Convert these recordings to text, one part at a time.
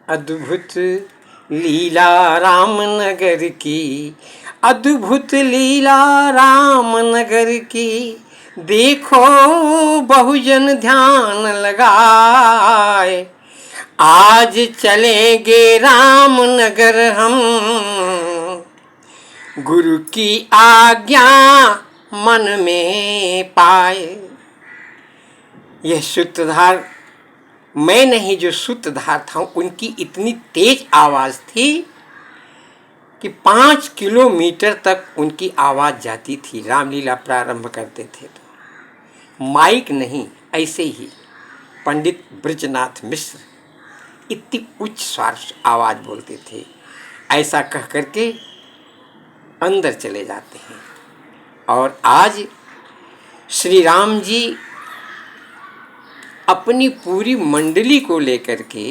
अद्भुत लीला रामनगर की, अद्भुत लीला रामनगर की, देखो बहुजन ध्यान लगाए। आज चलेंगे रामनगर हम, गुरु की आज्ञा मन में पाए। यह सूत्रधार मैं नहीं, जो सूत्रधार था उनकी इतनी तेज आवाज थी कि 5 किलोमीटर तक उनकी आवाज जाती थी। रामलीला प्रारंभ करते थे तो माइक नहीं, ऐसे ही पंडित ब्रजनाथ मिश्र इतनी उच्च स्वर आवाज बोलते थे। ऐसा कह करके अंदर चले जाते हैं। और आज श्री राम जी अपनी पूरी मंडली को लेकर के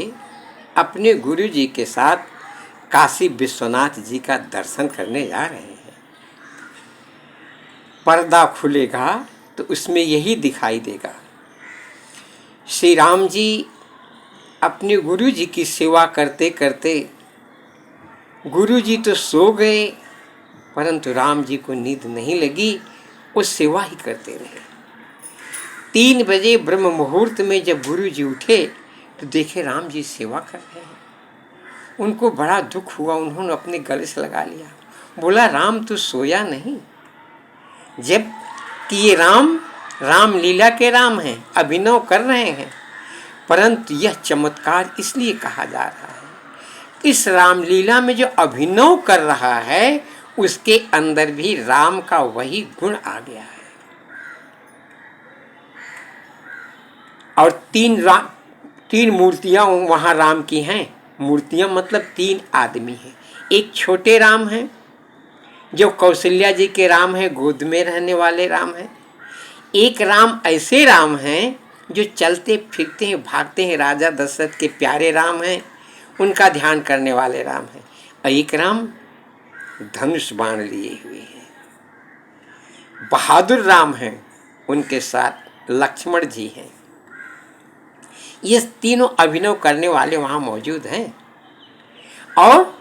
अपने गुरु जी के साथ काशी विश्वनाथ जी का दर्शन करने जा रहे हैं। पर्दा खुलेगा तो उसमें यही दिखाई देगा। श्री राम जी अपने गुरु जी की सेवा करते करते गुरु जी तो सो गए, परंतु राम जी को नींद नहीं लगी, वो सेवा ही करते रहे। 3 बजे ब्रह्म मुहूर्त में जब गुरु जी उठे तो देखे राम जी सेवा कर रहे हैं। उनको बड़ा दुख हुआ, उन्होंने अपने गले से लगा लिया, बोला राम तू सोया नहीं? जब कि ये राम लीला के राम हैं, अभिनव कर रहे हैं, परंतु यह चमत्कार इसलिए कहा जा रहा है, इस रामलीला में जो अभिनव कर रहा है उसके अंदर भी राम का वही गुण आ गया है। और 3 मूर्तियां वहां राम की हैं। मूर्तियां मतलब 3 आदमी हैं। एक छोटे राम हैं जो कौशल्या जी के राम हैं, गोद में रहने वाले राम हैं। एक राम ऐसे राम हैं जो चलते फिरते हैं, भागते हैं, राजा दशरथ के प्यारे राम हैं, उनका ध्यान करने वाले राम हैं। और एक राम धनुष बाण लिए हुए हैं, बहादुर राम हैं, उनके साथ लक्ष्मण जी हैं। ये तीनों अभिनव करने वाले वहां मौजूद हैं। और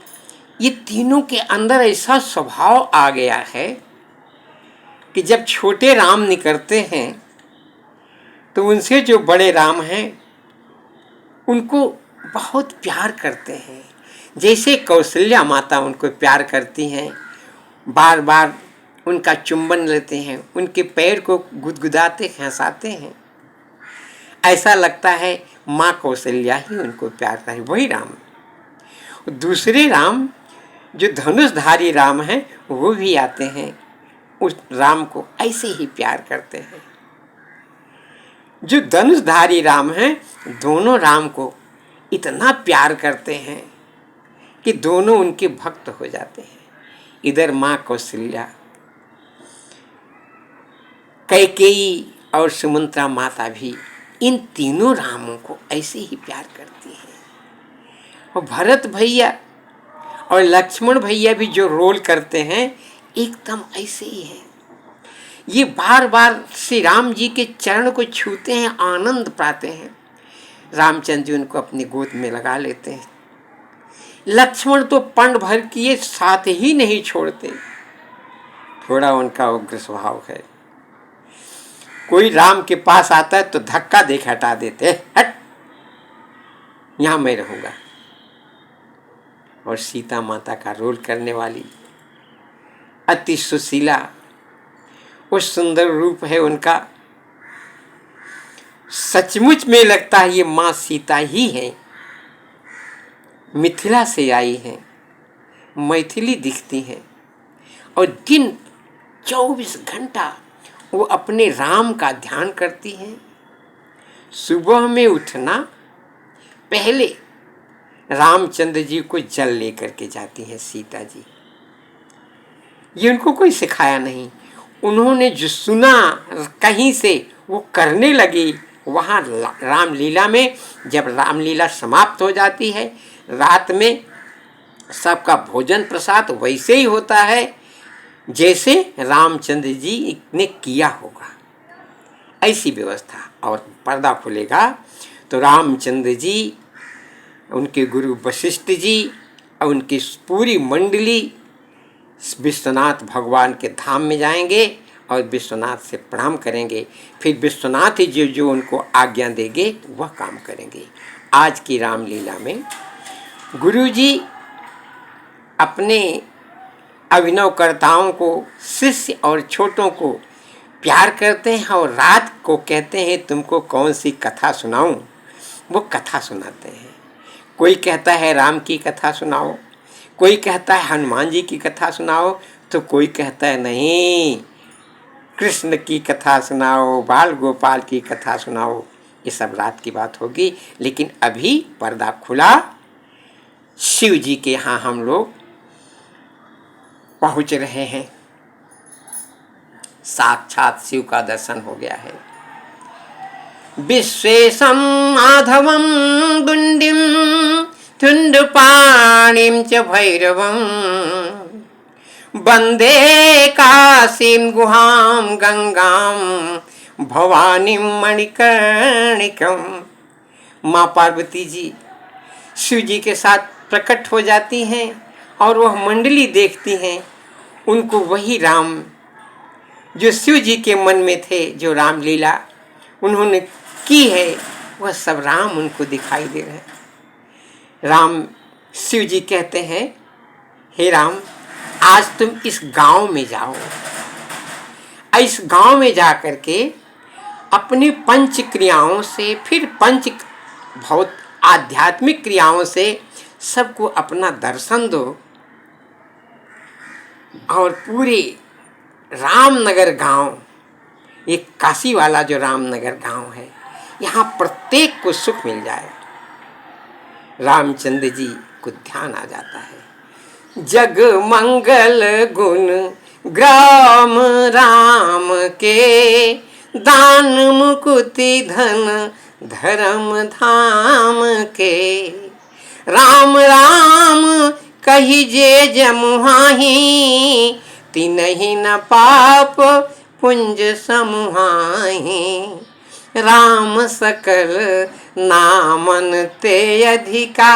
ये तीनों के अंदर ऐसा स्वभाव आ गया है कि जब छोटे राम निकलते हैं तो उनसे जो बड़े राम हैं उनको बहुत प्यार करते हैं। जैसे कौशल्या माता उनको प्यार करती हैं, बार बार उनका चुंबन लेते हैं, उनके पैर को गुदगुदाते हंसाते हैं, ऐसा लगता है माँ कौशल्या ही उनको प्यार करे। वही राम। दूसरे राम जो धनुषधारी राम हैं वो भी आते हैं, उस राम को ऐसे ही प्यार करते हैं। जो धनुषधारी राम हैं दोनों राम को इतना प्यार करते हैं कि दोनों उनके भक्त हो जाते हैं। इधर माँ कौशल्या, कैकेयी और सुमंत्रा माता भी इन तीनों रामों को ऐसे ही प्यार करती हैं। और भरत भैया और लक्ष्मण भैया भी जो रोल करते हैं एकदम ऐसे ही है। ये बार बार श्री राम जी के चरण को छूते हैं, आनंद पाते हैं। रामचंद्र जी उनको अपनी गोद में लगा लेते हैं। लक्ष्मण तो पंड भर किए साथ ही नहीं छोड़ते, थोड़ा उनका उग्र स्वभाव है। कोई राम के पास आता है तो धक्का दे के हटा देते, हट यहां मैं रहूंगा। और सीता माता का रोल करने वाली अति सुशीला, वो सुंदर रूप है उनका, सचमुच में लगता है ये माँ सीता ही है। मिथिला से आई हैं, मैथिली दिखती हैं, और दिन 24 घंटा वो अपने राम का ध्यान करती हैं। सुबह में उठना, पहले रामचंद्र जी को जल लेकर के जाती हैं सीता जी। ये उनको कोई सिखाया नहीं, उन्होंने जो सुना कहीं से वो करने लगी। वहाँ रामलीला में जब रामलीला समाप्त हो जाती है, रात में सबका भोजन प्रसाद वैसे ही होता है जैसे रामचंद्र जी ने किया होगा, ऐसी व्यवस्था। और पर्दा खुलेगा तो रामचंद्र जी उनके गुरु वशिष्ठ जी और उनकी पूरी मंडली विश्वनाथ भगवान के धाम में जाएंगे और विश्वनाथ से प्रणाम करेंगे। फिर विश्वनाथ ही जो जो उनको आज्ञा देंगे वह काम करेंगे। आज की रामलीला में गुरु जी अपने अभिनवकर्ताओं को, शिष्य और छोटों को प्यार करते हैं और रात को कहते हैं तुमको कौन सी कथा सुनाऊं। वो कथा सुनाते हैं। कोई कहता है राम की कथा सुनाओ, कोई कहता है हनुमान जी की कथा सुनाओ, तो कोई कहता है नहीं कृष्ण की कथा सुनाओ, बाल गोपाल की कथा सुनाओ। ये सब रात की बात होगी। लेकिन अभी पर्दा खुला, शिव जी के यहाँ हम लोग पहुँच रहे हैं। साक्षात शिव का दर्शन हो गया है। विश्वेशं माधवं गुंडिम तुंडपाणिं च भैरवं वंदे काशीं गुहां गंगां भवानीं मणिकर्णिकं। माँ पार्वती जी शिव जी के साथ प्रकट हो जाती हैं और वह मंडली देखती हैं। उनको वही राम जो शिव जी के मन में थे, जो रामलीला उन्होंने की है, वह सब राम उनको दिखाई दे रहे हैं। राम शिव जी कहते हैं हे राम, आज तुम इस गांव में जाओ। इस गांव में जा करके अपनी पंच क्रियाओं से, फिर पंच बहुत आध्यात्मिक क्रियाओं से सबको अपना दर्शन दो। और पूरे रामनगर गांव, एक काशी वाला जो रामनगर गांव है, यहाँ प्रत्येक को सुख मिल जाए। रामचंद्र जी को ध्यान आ जाता है। जग मंगल गुण ग्राम राम के, दान मुकुति धन धर्म धाम के। राम राम कहिजे जमुहाही, तिनहि न पाप पुंज समुहाही। राम सकल नामन ते अधिका,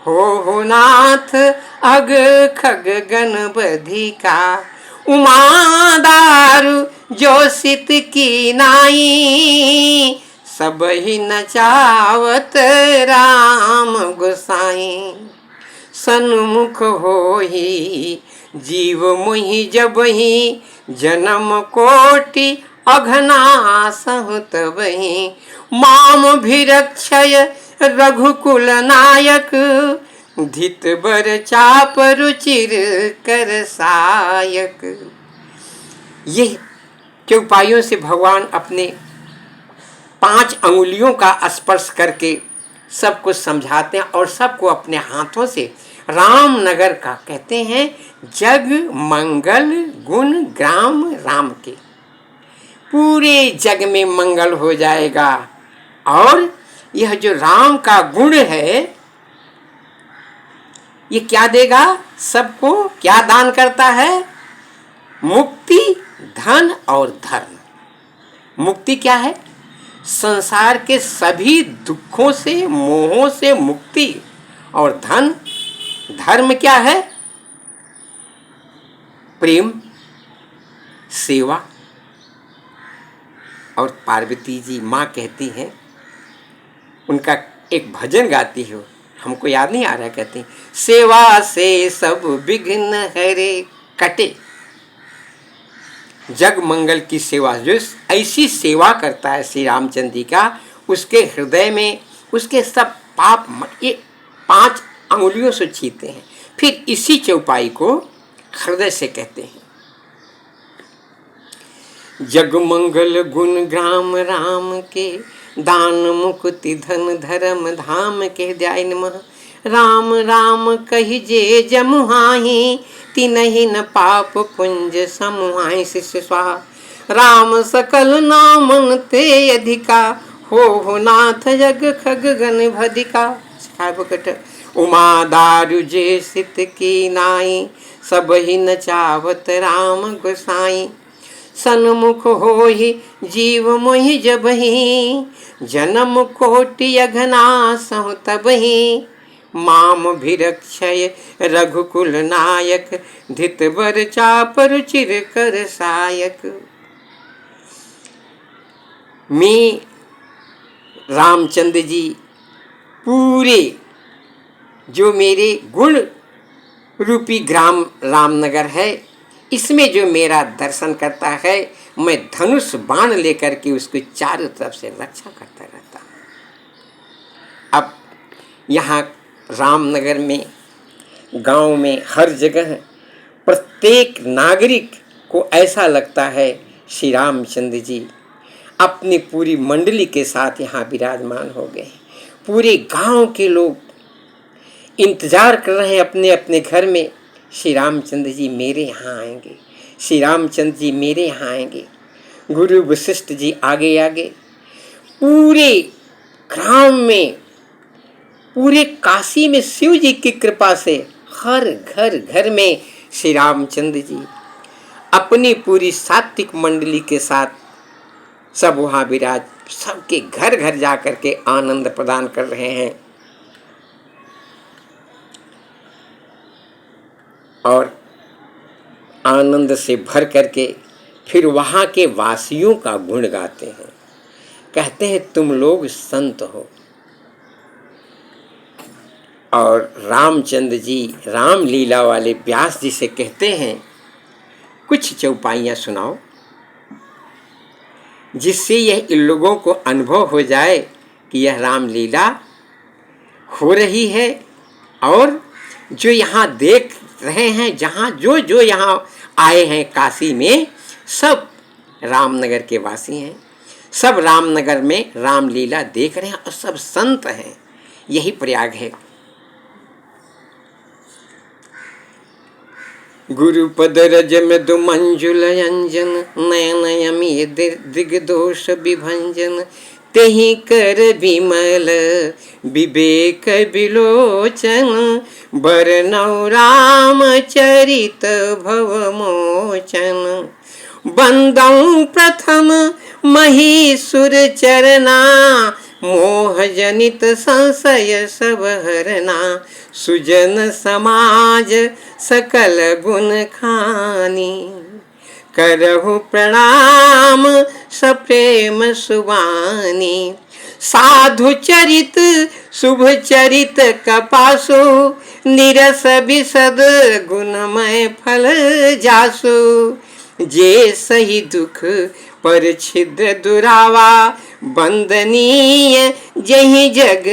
हो नाथ अग खग गणबधिका। उमा दारु जो सित की नाई, सब ही नचावत राम गोसाई। सन्मुख होहि जीव मुहि जबहि, जन्म कोटि अघनासहु तबहि। माम भिरक्षय रघुकुल नायक, धित बर चाप रुचिर कर सायक। ये चौपाइयों से भगवान अपने 5 अंगुलियों का स्पर्श करके सबको समझाते हैं और सबको अपने हाथों से रामनगर का कहते हैं जग मंगल गुण ग्राम राम के। पूरे जग में मंगल हो जाएगा। और यह जो राम का गुण है, ये क्या देगा सबको? क्या दान करता है? मुक्ति, धन और धर्म। मुक्ति क्या है? संसार के सभी दुखों से, मोहों से मुक्ति। और धन, धर्म क्या है? प्रेम, सेवा। और पार्वती जी माँ कहती हैं, उनका एक भजन गाती हो, हमको याद नहीं आ रहा, कहती हैं सेवा से सब विघ्न हरे कटे। जग मंगल की सेवा, जो ऐसी सेवा करता है श्री रामचंद्र जी का, उसके हृदय में उसके सब पाप ये 5 अंगुलियों से छीनते हैं। फिर इसी चौपाई को हृदय से कहते हैं। जग मंगल गुण ग्राम राम के, दान मुक्ति धन धर्म धाम के ध्याय नमः। राम राम कहिजे जमुहाही, तिनहि न पाप पुंज समुहाई। शिष्य स्वाहा। राम सकल नामन ते अधिका, हो नाथ जग खग गण भदिका। उमा दारु जे सित की नाई, सब ही नचावत राम गोसाई। सन्मुख होहि जीव मोहि जबहि, जन्म कोटि अघनासहु तबहि, माम भिरक्षय रघुकुल नायक, धित बर चापर चिर कर सायक। मैं रामचंद्र जी पूरे जो मेरे गुण रूपी ग्राम रामनगर है, इसमें जो मेरा दर्शन करता है, मैं धनुष बाण लेकर के उसको चारों तरफ से रक्षा करता रहता हूँ। अब यहाँ रामनगर में, गांव में, हर जगह प्रत्येक नागरिक को ऐसा लगता है श्री रामचंद्र जी अपनी पूरी मंडली के साथ यहाँ विराजमान हो गए। पूरे गांव के लोग इंतजार कर रहे हैं अपने अपने घर में, श्री रामचंद्र जी मेरे यहाँ आएंगे, श्री रामचंद्र जी मेरे यहाँ आएंगे। गुरु वशिष्ठ जी आगे आगे, पूरे ग्राम में, पूरे काशी में शिव जी की कृपा से हर घर घर में श्री रामचंद्र जी अपनी पूरी सात्विक मंडली के साथ सब वहाँ विराज, सबके घर घर जा कर के आनंद प्रदान कर रहे हैं। और आनंद से भर करके फिर वहाँ के वासियों का गुण गाते हैं, कहते हैं तुम लोग संत हो। और रामचंद्र जी रामलीला वाले व्यास जी से कहते हैं कुछ चौपाइयाँ सुनाओ, जिससे यह इन लोगों को अनुभव हो जाए कि यह रामलीला हो रही है। और जो यहाँ देख रहे हैं, जहाँ जो जो यहाँ आए हैं काशी में, सब रामनगर के वासी हैं, सब रामनगर में रामलीला देख रहे हैं और सब संत हैं। यही प्रयाग है। गुरुपद रज मृदु मंजुल अंजन, नयन यमी दिग्दोष विभंजन, तेहि कर विमल विवेक विलोचन, बरनौ राम चरित भव मोचन। बंदौ प्रथम महीसुर चरना, मोह जनित संशय सब हरना, सुजन समाज सकल गुण खानी, करहु प्रणाम सप्रेम सुबानी। साधु चरित शुभ चरित कपासु, निरस विशद गुणमय फल जासु। जे सही दुख पर छिद्र दुरावा, बंदनीय जहि जग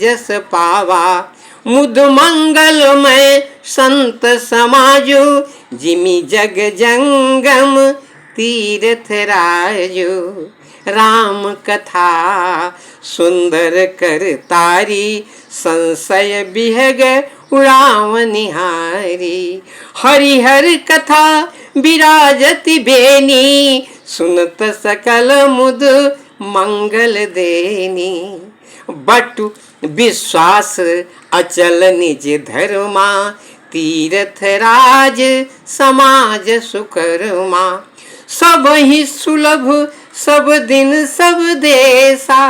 जस पावा। मुद मंगलमय संत समाजो, जिमि जग जंगम तीर्थ राजो। राम कथा सुंदर कर तारी, संशय बिहग उड़ाव निहारी। हरिहर कथा विराजति बेनी, सुनत सकल मुद मंगल देनी। बटु विश्वास अचल निज धर्मा, तीर्थ राज समाज सुकर्मा। सब ही सुलभ सब दिन सब देशा,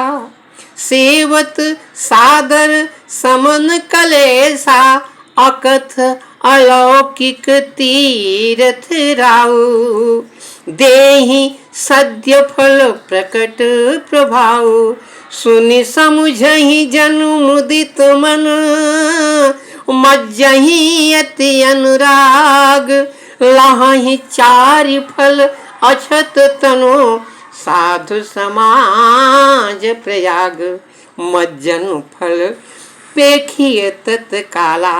सेवत सादर समन कलेसा। अकथ अलौकिक तीर्थ राउ, देहि सद्य फल प्रकट प्रभाव। सुनि समुझहि जनु मुदित मन, मज्जहि अति अनुराग। लहहि चारि फल अछत तनु, साधु समाज प्रयाग। मज्जन फल पेखिय तत्काला,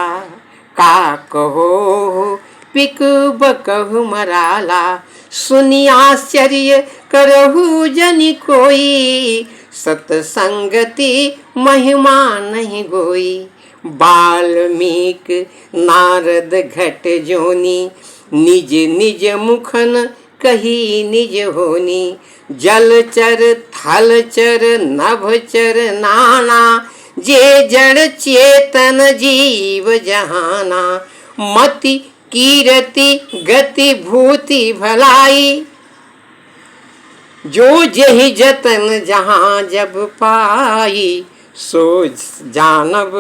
का कहो पिक बकहु मराला। सुनि आश्चर्य करहु जनि कोई, सतसंगति महिमा नहीं गोई। बाल्मीक नारद घट जोनी, निज निज मुखन कही निज होनी। जलचर थलचर नभचर नाना, जे जड़ चेतन जीव जहाना। मति कीरति गति भूति भलाई, जो जेहि जतन जहाँ जब पाई, सो जानब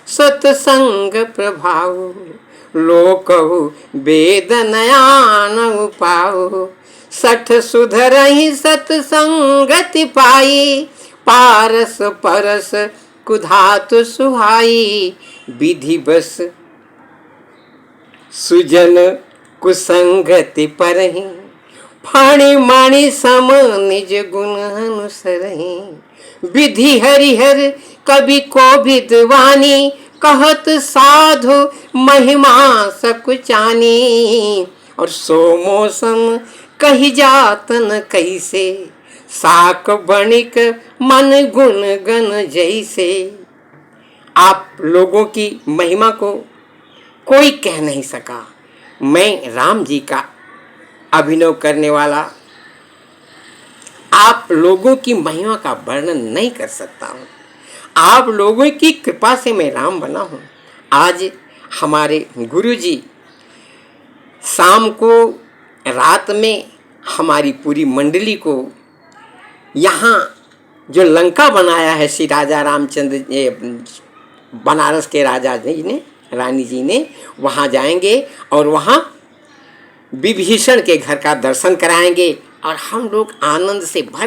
सतसंग प्रभाव। लोकहु वेद नयान पाओ, सठ सुधरहि सतसंगति पाई। पारस परस कुधातु सुहाई, विधि बस सुजन कुसंगति परहि। फाणि माणि सम निज गुण अनुसरहि, विधि हरिहर कवि को विद्वानी। कहत साधु महिमा सकुचानी, और सो मौसम कही जात न कैसे। साक बणिक मन गुण गण जैसे। आप लोगों की महिमा को कोई कह नहीं सका। मैं राम जी का अभिनव करने वाला आप लोगों की महिमा का वर्णन नहीं कर सकता हूँ। आप लोगों की कृपा से मैं राम बना हूँ। आज हमारे गुरु जी शाम को रात में हमारी पूरी मंडली को यहाँ जो लंका बनाया है श्री राजा रामचंद्र, बनारस के राजा जी ने, रानी जी ने, वहाँ जाएंगे और वहाँ विभीषण के घर का दर्शन कराएंगे और हम लोग आनंद से भर